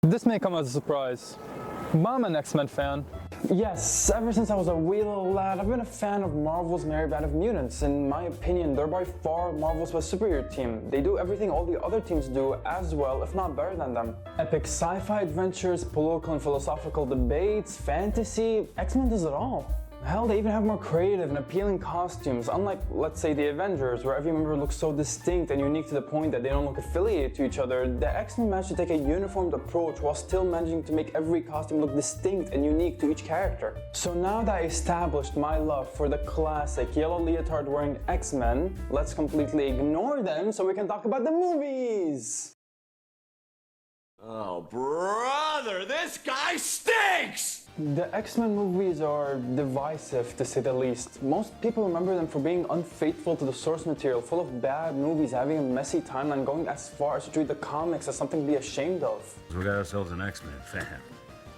This may come as a surprise, but I'm an X-Men fan. Yes, ever since I was a wee little lad, I've been a fan of Marvel's Merry Band of Mutants. In my opinion, they're by far Marvel's best superhero team. They do everything all the other teams do as well, if not better than them. Epic sci-fi adventures, political and philosophical debates, fantasy, X-Men does it all. Hell, they even have more creative and appealing costumes, unlike, let's say, the Avengers, where every member looks so distinct and unique to the point that they don't look affiliated to each other. The X-Men managed to take a uniformed approach while still managing to make every costume look distinct and unique to each character. So now that I established my love for the classic yellow leotard wearing X-Men, let's completely ignore them so we can talk about the movies! Oh, brother, this guy stinks! The X-Men movies are divisive, to say the least. Most people remember them for being unfaithful to the source material, full of bad movies, having a messy timeline, going as far as to treat the comics as something to be ashamed of. We got ourselves an X-Men fan.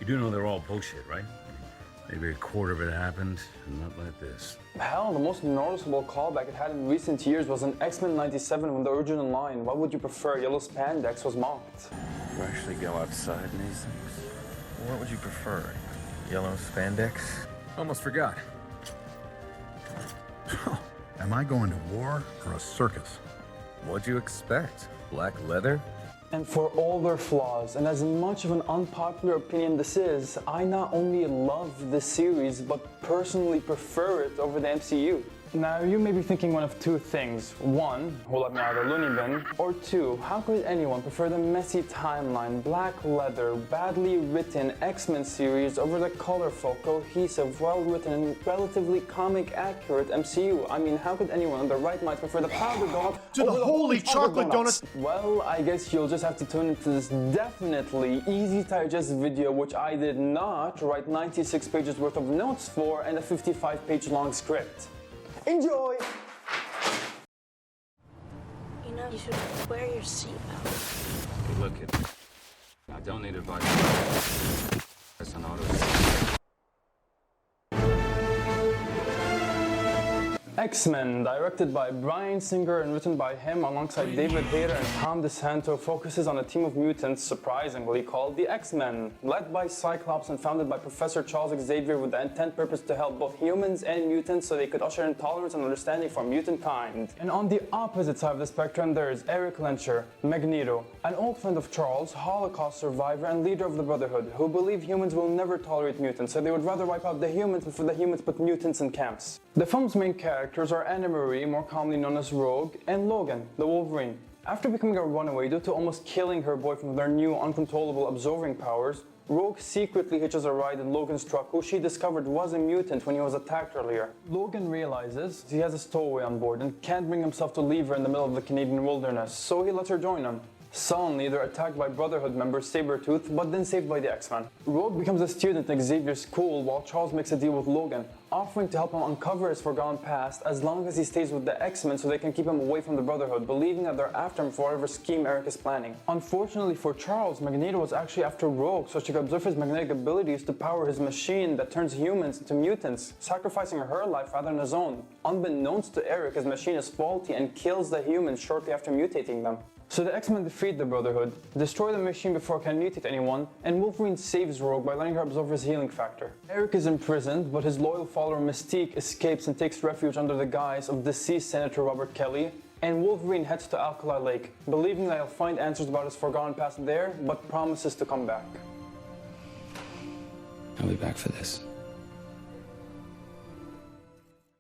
You do know they're all bullshit, right? Maybe a quarter of it happened, and not like this. Hell, the most noticeable callback it had in recent years was in X-Men 97 when the original line, "What would you prefer? Yellow spandex," was mocked. You actually go outside in these things? What would you prefer? Yellow spandex? Almost forgot. Am I going to war or a circus? What'd you expect? Black leather? And for all their flaws, and as much of an unpopular opinion this is, I not only love the series, but personally prefer it over the MCU. Now, you may be thinking one of two things. One, who let me out of the loony bin, or two, how could anyone prefer the messy timeline, black leather, badly written X-Men series over the colorful, cohesive, well-written, and relatively comic-accurate MCU? I mean, how could anyone in their right mind prefer the powdered donut To the over holy chocolate donuts? Well, I guess you'll just have to tune into this definitely easy-to-digest video, which I did not write 96 pages worth of notes for and a 55-page long script. Enjoy! You know, you should wear your seatbelt. Hey, look, kid. I don't need advice. That's an auto. X-Men, directed by Bryan Singer and written by him alongside David Hayter and Tom DeSanto, focuses on a team of mutants, surprisingly, called the X-Men, led by Cyclops and founded by Professor Charles Xavier with the intent purpose to help both humans and mutants so they could usher in tolerance and understanding for mutant kind. And on the opposite side of the spectrum, there is Eric Lenscher, Magneto, an old friend of Charles, Holocaust survivor and leader of the Brotherhood, who believe humans will never tolerate mutants, so they would rather wipe out the humans before the humans put mutants in camps. The film's main characters are Anna Marie, more commonly known as Rogue, and Logan, the Wolverine. After becoming a runaway due to almost killing her boyfriend with her new uncontrollable absorbing powers, Rogue secretly hitches a ride in Logan's truck, who she discovered was a mutant when he was attacked earlier. Logan realizes he has a stowaway on board and can't bring himself to leave her in the middle of the Canadian wilderness, so he lets her join him. Suddenly, they're attacked by Brotherhood member Sabretooth, but then saved by the X-Men. Rogue becomes a student in Xavier's school while Charles makes a deal with Logan, offering to help him uncover his forgotten past as long as he stays with the X-Men so they can keep him away from the Brotherhood, believing that they're after him for whatever scheme Eric is planning. Unfortunately for Charles, Magneto was actually after Rogue so she could observe his magnetic abilities to power his machine that turns humans into mutants, sacrificing her life rather than his own. Unbeknownst to Eric, his machine is faulty and kills the humans shortly after mutating them. So the X-Men defeat the Brotherhood, destroy the machine before it can mutate anyone, and Wolverine saves Rogue by letting her absorb his healing factor. Eric is imprisoned, but his loyal follower Mystique escapes and takes refuge under the guise of deceased Senator Robert Kelly, and Wolverine heads to Alkali Lake, believing that he'll find answers about his forgotten past there, but promises to come back. I'll be back for this.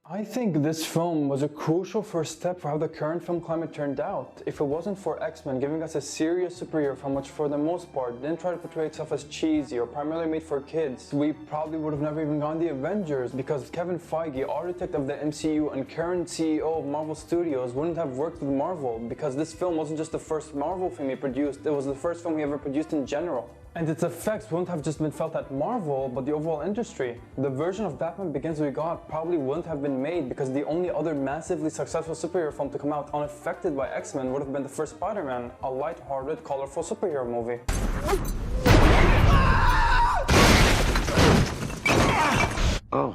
I think this film was a crucial first step for how the current film climate turned out. If it wasn't for X-Men giving us a serious superhero film which for the most part didn't try to portray itself as cheesy or primarily made for kids, we probably would have never even gone the Avengers, because Kevin Feige, architect of the MCU and current CEO of Marvel Studios, wouldn't have worked with Marvel, because this film wasn't just the first Marvel film he produced, it was the first film he ever produced in general. And its effects wouldn't have just been felt at Marvel, but the overall industry. The version of Batman Begins we got probably wouldn't have been made because the only other massively successful superhero film to come out unaffected by X-Men would have been the first Spider-Man, a light-hearted, colorful superhero movie. Oh.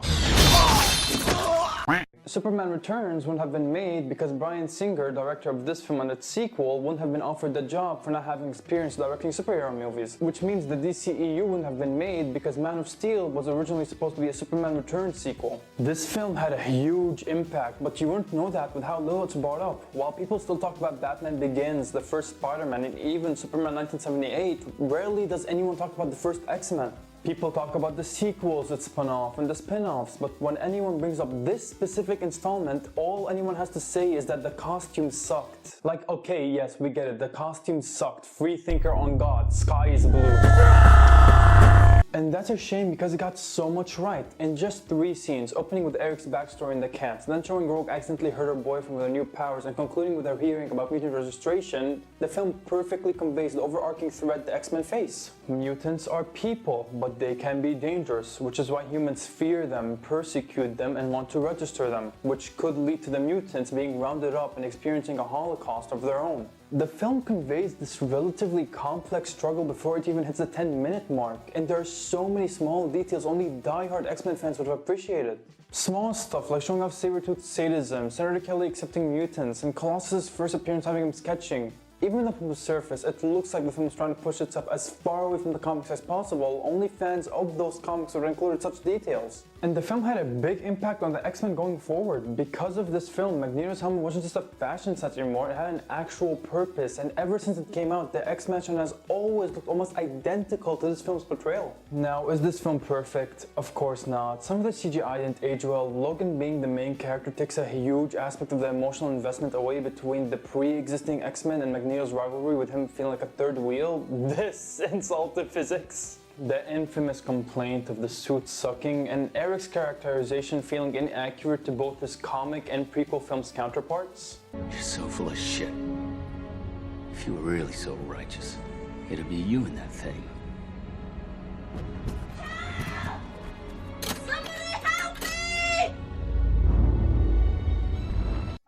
Superman Returns wouldn't have been made because Bryan Singer, director of this film and its sequel, wouldn't have been offered the job for not having experience directing superhero movies, which means the DCEU wouldn't have been made because Man of Steel was originally supposed to be a Superman Returns sequel. This film had a huge impact, but you wouldn't know that with how little it's brought up. While people still talk about Batman Begins, the first Spider-Man, and even Superman 1978, rarely does anyone talk about the first X-Men. People talk about the sequels that spun off and the spin-offs, but when anyone brings up this specific installment, all anyone has to say is that the costumes sucked. Like, okay, yes, we get it, the costumes sucked. Free thinker on God, sky is blue. And that's a shame because it got so much right. In just 3 scenes, opening with Eric's backstory in the camps, then showing Rogue accidentally hurt her boyfriend with her new powers, and concluding with her hearing about mutant registration, the film perfectly conveys the overarching thread the X-Men face. Mutants are people, but they can be dangerous, which is why humans fear them, persecute them, and want to register them, which could lead to the mutants being rounded up and experiencing a holocaust of their own. The film conveys this relatively complex struggle before it even hits the 10-minute mark, and there are so many small details only die-hard X-Men fans would have appreciated. Small stuff like showing off Sabretooth's sadism, Senator Kelly accepting mutants, and Colossus' first appearance having him sketching. Even though from the surface, it looks like the film is trying to push itself as far away from the comics as possible, only fans of those comics would have included such details. And the film had a big impact on the X-Men going forward. Because of this film, Magneto's helmet wasn't just a fashion set anymore, it had an actual purpose, and ever since it came out, the X-Mansion has always looked almost identical to this film's portrayal. Now, is this film perfect? Of course not. Some of the CGI didn't age well. Logan being the main character takes a huge aspect of the emotional investment away between the pre-existing X-Men and Magneto's rivalry with him feeling like a third wheel. This insulted physics. The infamous complaint of the suit sucking, and Eric's characterization feeling inaccurate to both his comic and prequel film's counterparts. You're so full of shit. If you were really so righteous, it'd be you in that thing.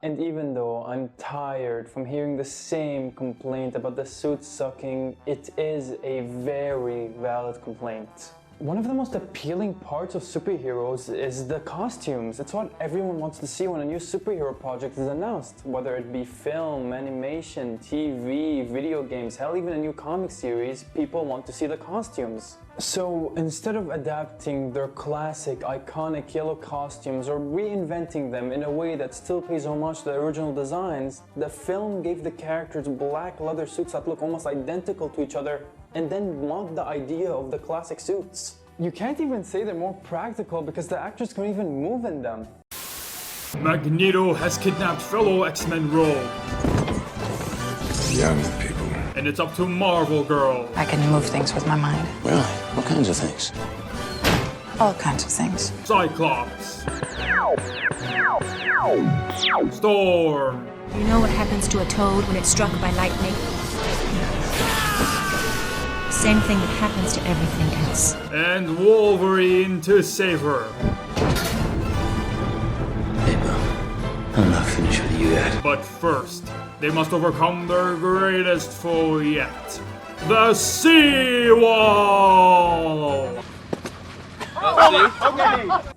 And even though I'm tired from hearing the same complaint about the suit sucking, it is a very valid complaint. One of the most appealing parts of superheroes is the costumes. It's what everyone wants to see when a new superhero project is announced. Whether it be film, animation, TV, video games, hell, even a new comic series, people want to see the costumes. So instead of adapting their classic, iconic yellow costumes or reinventing them in a way that still pays homage to the original designs, the film gave the characters black leather suits that look almost identical to each other, and then mocked the idea of the classic suits. You can't even say they're more practical because the actors can't even move in them. Magneto has kidnapped fellow X-Men Rogue. Young people. And it's up to Marvel Girl. I can move things with my mind. Really? What kinds of things? All kinds of things. Cyclops. Storm. You know what happens to a toad when it's struck by lightning? Same thing that happens to everything else. And Wolverine to save her. Hey, Bill. I'm not finished with you yet. But first, they must overcome their greatest foe yet. The Sea Wall!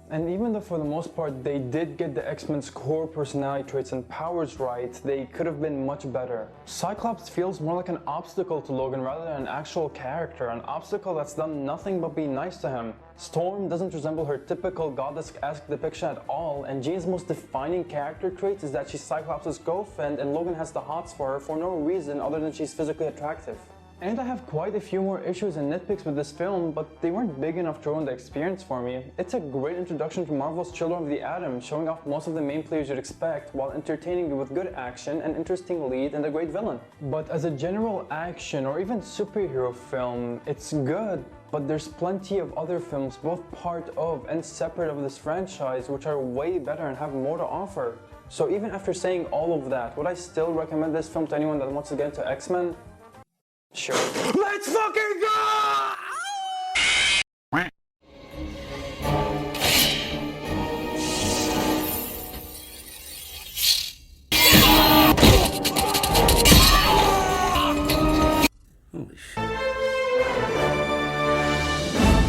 And even though for the most part they did get the X-Men's core personality traits and powers right, they could have been much better. Cyclops feels more like an obstacle to Logan rather than an actual character, an obstacle that's done nothing but be nice to him. Storm doesn't resemble her typical goddess-esque depiction at all, and Jean's most defining character trait is that she's Cyclops' girlfriend and Logan has the hots for her for no reason other than she's physically attractive. And I have quite a few more issues and nitpicks with this film, but they weren't big enough to ruin the experience for me. It's a great introduction to Marvel's Children of the Atom, showing off most of the main players you'd expect, while entertaining you with good action, an interesting lead, and a great villain. But as a general action or even superhero film, it's good, but there's plenty of other films, both part of and separate of this franchise, which are way better and have more to offer. So even after saying all of that, would I still recommend this film to anyone that wants to get into X-Men? Sure. Let's fucking go!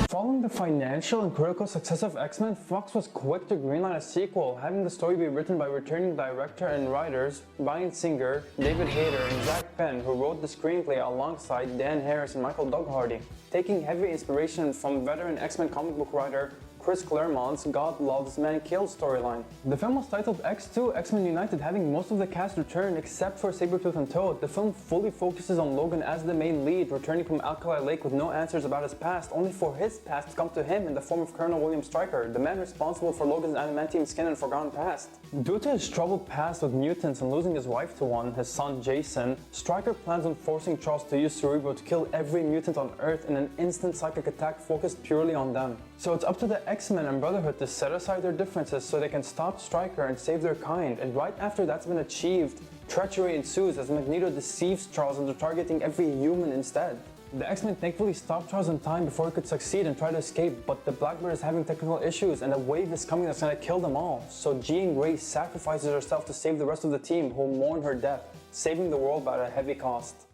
Following the the financial and critical success of X-Men, Fox was quick to greenlight a sequel, having the story be written by returning director and writers Bryan Singer, David Hayter, and Zach Penn, who wrote the screenplay alongside Dan Harris and Michael Doug Hardy, taking heavy inspiration from veteran X-Men comic book writer Chris Claremont's God Loves Man Kills storyline. The film was titled X2 X-Men United, having most of the cast return except for Sabretooth and Toad. The film fully focuses on Logan as the main lead, returning from Alkali Lake with no answers about his past, only for his past to come to him in the form of Colonel William Stryker, the man responsible for Logan's adamantium skin and forgotten past. Due to his troubled past with mutants and losing his wife to one, his son Jason, Stryker plans on forcing Charles to use Cerebro to kill every mutant on Earth in an instant psychic attack focused purely on them. So it's up to the X-Men and Brotherhood to set aside their differences so they can stop Stryker and save their kind, and right after that's been achieved, treachery ensues as Magneto deceives Charles into targeting every human instead. The X-Men thankfully stop Charles in time before he could succeed and try to escape, but the Blackbird is having technical issues and a wave is coming that's gonna kill them all. So Jean Grey sacrifices herself to save the rest of the team, who mourn her death, saving the world at a heavy cost.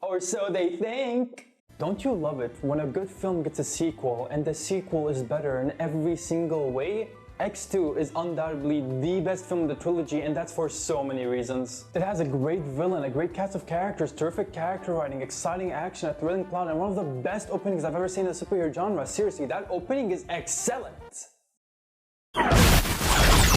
Or so they think! Don't you love it when a good film gets a sequel and the sequel is better in every single way? X2 is undoubtedly the best film in the trilogy, and that's for so many reasons. It has a great villain, a great cast of characters, terrific character writing, exciting action, a thrilling plot, and one of the best openings I've ever seen in the superhero genre. Seriously, that opening is excellent!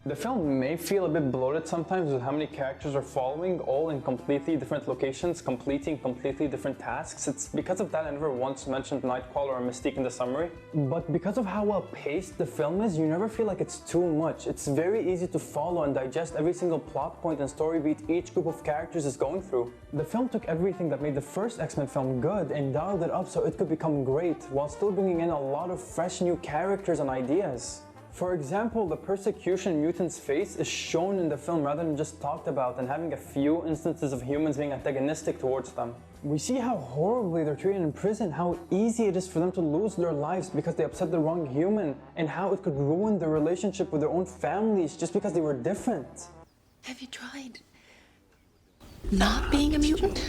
The film may feel a bit bloated sometimes with how many characters are following, all in completely different locations, completing completely different tasks. It's because of that I never once mentioned Nightcrawler or Mystique in the summary. But because of how well paced the film is, you never feel like it's too much. It's very easy to follow and digest every single plot point and story beat each group of characters is going through. The film took everything that made the first X-Men film good and dialed it up so it could become great, while still bringing in a lot of fresh new characters and ideas. For example, the persecution mutants face is shown in the film rather than just talked about, and having a few instances of humans being antagonistic towards them. We see how horribly they're treated in prison, how easy it is for them to lose their lives because they upset the wrong human, and how it could ruin their relationship with their own families just because they were different. Have you tried not being a mutant?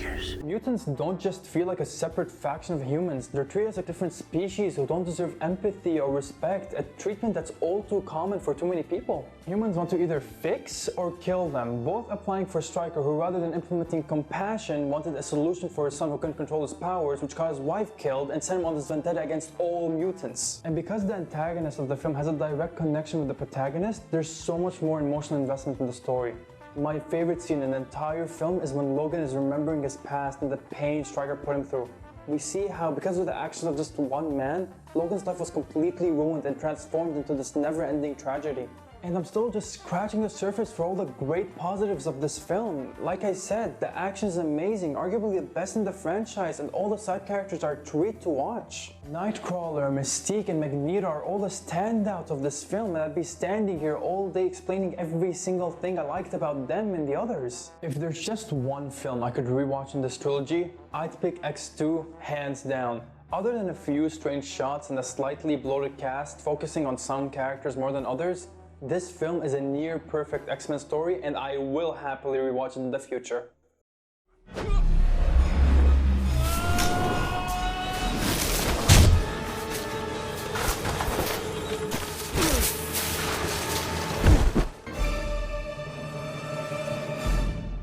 Mutants don't just feel like a separate faction of humans, they're treated as a different species who don't deserve empathy or respect, a treatment that's all too common for too many people. Humans want to either fix or kill them, both applying for Stryker, who rather than implementing compassion wanted a solution for his son who couldn't control his powers, which got his wife killed and sent him on this vendetta against all mutants. And because the antagonist of the film has a direct connection with the protagonist, there's so much more emotional investment in the story. My favorite scene in the entire film is when Logan is remembering his past and the pain Stryker put him through. We see how, because of the actions of just one man, Logan's life was completely ruined and transformed into this never-ending tragedy. And I'm still just scratching the surface for all the great positives of this film. Like I said, the action is amazing, arguably the best in the franchise, and all the side characters are a treat to watch. Nightcrawler, Mystique, and Magneto are all the standouts of this film, and I'd be standing here all day explaining every single thing I liked about them and the others. If there's just one film I could rewatch in this trilogy, I'd pick X2 hands down. Other than a few strange shots and a slightly bloated cast focusing on some characters more than others, this film is a near perfect X-Men story, and I will happily rewatch it in the future.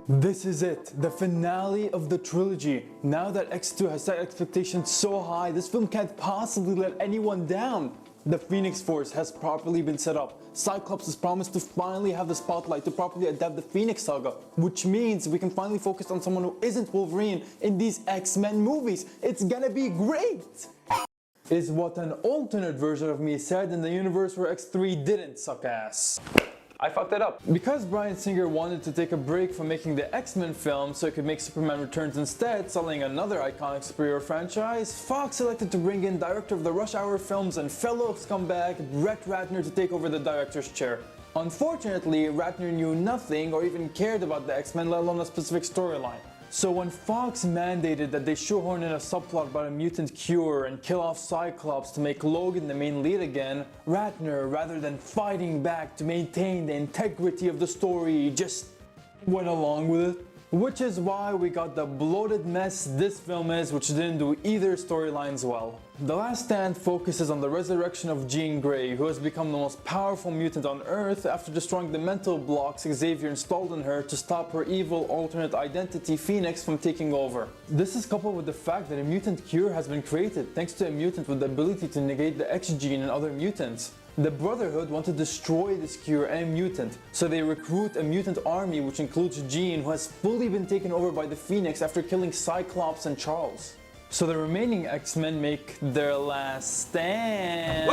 This is it, the finale of the trilogy. Now that X2 has set expectations so high, this film can't possibly let anyone down. The Phoenix Force has properly been set up. Cyclops has promised to finally have the spotlight to properly adapt the Phoenix Saga, which means we can finally focus on someone who isn't Wolverine in these X-Men movies. It's gonna be great! Is what an alternate version of me said in the universe where X3 didn't suck ass. I fucked it up. Because Bryan Singer wanted to take a break from making the X-Men film so he could make Superman Returns instead, selling another iconic superhero franchise, Fox elected to bring in director of the Rush Hour films and fellow scumbag Brett Ratner to take over the director's chair. Unfortunately, Ratner knew nothing or even cared about the X-Men, let alone a specific storyline. So when Fox mandated that they shoehorn in a subplot about a mutant cure and kill off Cyclops to make Logan the main lead again, Ratner, rather than fighting back to maintain the integrity of the story, just went along with it. Which is why we got the bloated mess this film is, which didn't do either storylines well. The Last Stand focuses on the resurrection of Jean Grey, who has become the most powerful mutant on Earth after destroying the mental blocks Xavier installed in her to stop her evil alternate identity Phoenix from taking over. This is coupled with the fact that a mutant cure has been created thanks to a mutant with the ability to negate the X gene in other mutants. The Brotherhood want to destroy this cure and mutant, so they recruit a mutant army which includes Jean, who has fully been taken over by the Phoenix after killing Cyclops and Charles. So the remaining X-Men make their last stand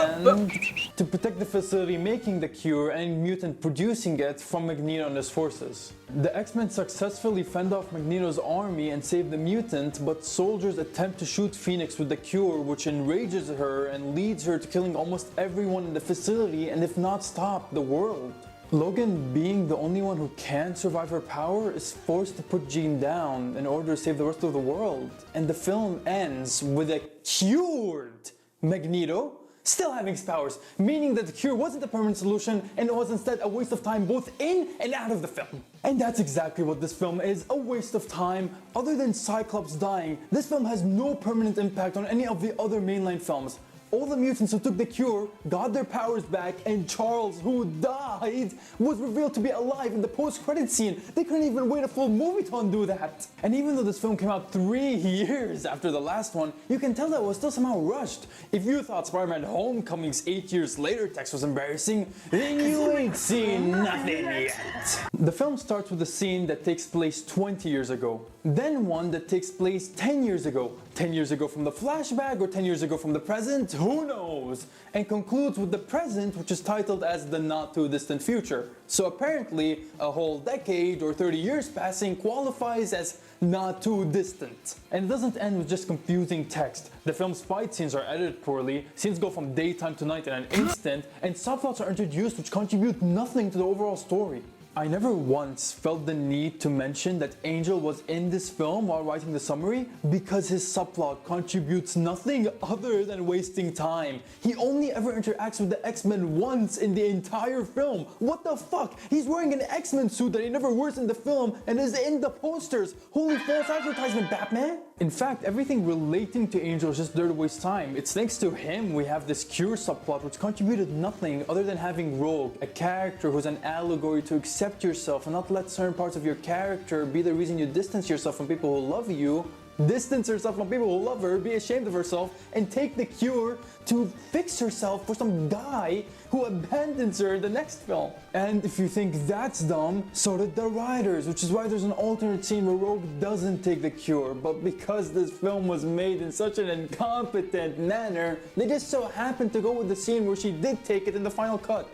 to protect the facility making the cure and mutant producing it from Magneto and his forces. The X-Men successfully fend off Magneto's army and save the mutant, but soldiers attempt to shoot Phoenix with the cure, which enrages her and leads her to killing almost everyone in the facility, and if not stop, the world. Logan, being the only one who can survive her power, is forced to put Jean down in order to save the rest of the world. And the film ends with a cured Magneto still having his powers, meaning that the cure wasn't a permanent solution and it was instead a waste of time both in and out of the film. And that's exactly what this film is, a waste of time. Other than Cyclops dying, this film has no permanent impact on any of the other mainline films. All the mutants who took the cure got their powers back, and Charles, who died, was revealed to be alive in the post-credit scene. They couldn't even wait a full movie to undo that. And even though this film came out 3 years after the last one, you can tell that it was still somehow rushed. If you thought Spider-Man Homecoming's 8 years later text was embarrassing, then you ain't seen nothing yet. The film starts with a scene that takes place 20 years ago, then one that takes place 10 years ago. 10 years ago from the flashback or 10 years ago from the present? Who knows? And concludes with the present, which is titled as the not too distant future. So apparently a whole decade or 30 years passing qualifies as not too distant. And it doesn't end with just confusing text. The film's fight scenes are edited poorly, scenes go from daytime to night in an instant, and subplots are introduced which contribute nothing to the overall story. I never once felt the need to mention that Angel was in this film while writing the summary because his subplot contributes nothing other than wasting time. He only ever interacts with the X-Men once in the entire film. What the fuck? He's wearing an X-Men suit that he never wears in the film and is in the posters. Holy false advertisement, Batman! In fact, everything relating to Angel is just there to waste time. It's thanks to him we have this cure subplot which contributed nothing other than having Rogue, a character who's an allegory to accept yourself and not let certain parts of your character be the reason you distance yourself from people who love you. Distance herself from people who love her, be ashamed of herself, and take the cure to fix herself for some guy who abandons her in the next film. And if you think that's dumb, so did the writers, which is why there's an alternate scene where Rogue doesn't take the cure, but because this film was made in such an incompetent manner, they just so happened to go with the scene where she did take it in the final cut.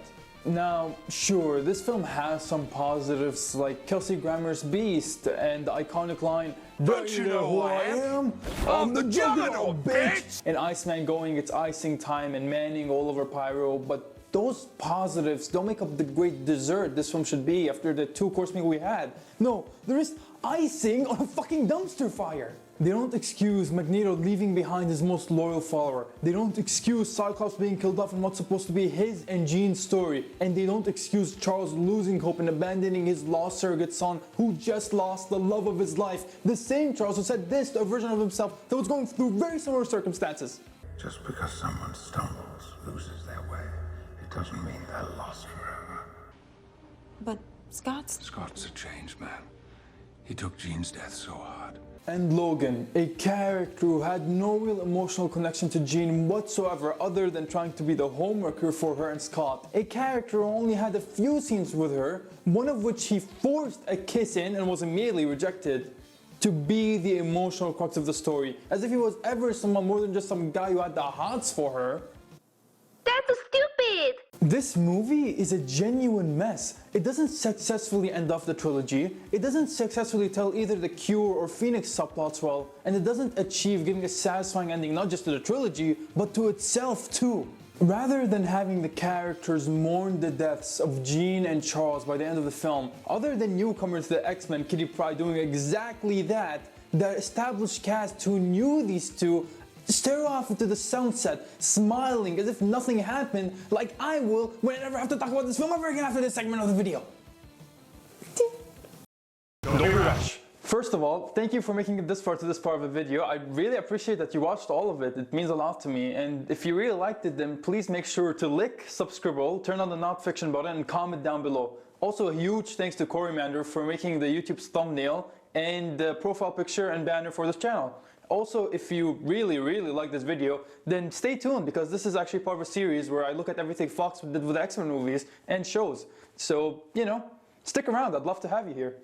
Now, sure, this film has some positives like Kelsey Grammer's Beast and the iconic line, "Don't you know who I am? I'm the Juggernaut, bitch!" And Iceman going its icing time and Manning all over Pyro, but those positives don't make up the great dessert this film should be after the 2-course meal we had. No, there is icing on a fucking dumpster fire. They don't excuse Magneto leaving behind his most loyal follower. They don't excuse Cyclops being killed off in what's supposed to be his and Jean's story. And they don't excuse Charles losing hope and abandoning his lost surrogate son who just lost the love of his life. The same Charles who said this to a version of himself that was going through very similar circumstances. Just because someone stumbles, loses their way, it doesn't mean they're lost forever. But Scott's a changed man. He took Jean's death so hard. And Logan, a character who had no real emotional connection to Jean whatsoever other than trying to be the homewrecker for her and Scott. A character who only had a few scenes with her, one of which he forced a kiss in and was immediately rejected, to be the emotional crux of the story, as if he was ever someone more than just some guy who had the hots for her. That's so stupid! This movie is a genuine mess. It doesn't successfully end off the trilogy, it doesn't successfully tell either the Cure or Phoenix subplots well, and it doesn't achieve giving a satisfying ending not just to the trilogy, but to itself too. Rather than having the characters mourn the deaths of Jean and Charles by the end of the film, other than newcomers to the X-Men, Kitty Pryde doing exactly that, the established cast who knew these two stare off into the sunset, smiling as if nothing happened, like I will when I never have to talk about this film ever again after this segment of the video. Don't rush. First of all, thank you for making it this far to this part of the video. I really appreciate that you watched all of it. It means a lot to me. And if you really liked it, then please make sure to lick subscribe, turn on the not fiction button, and comment down below. Also, a huge thanks to Corimander for making the YouTube's thumbnail and the profile picture and banner for this channel. Also, if you really like this video, then stay tuned, because this is actually part of a series where I look at everything Fox did with the X-Men movies and shows. So, you know, stick around. I'd love to have you here.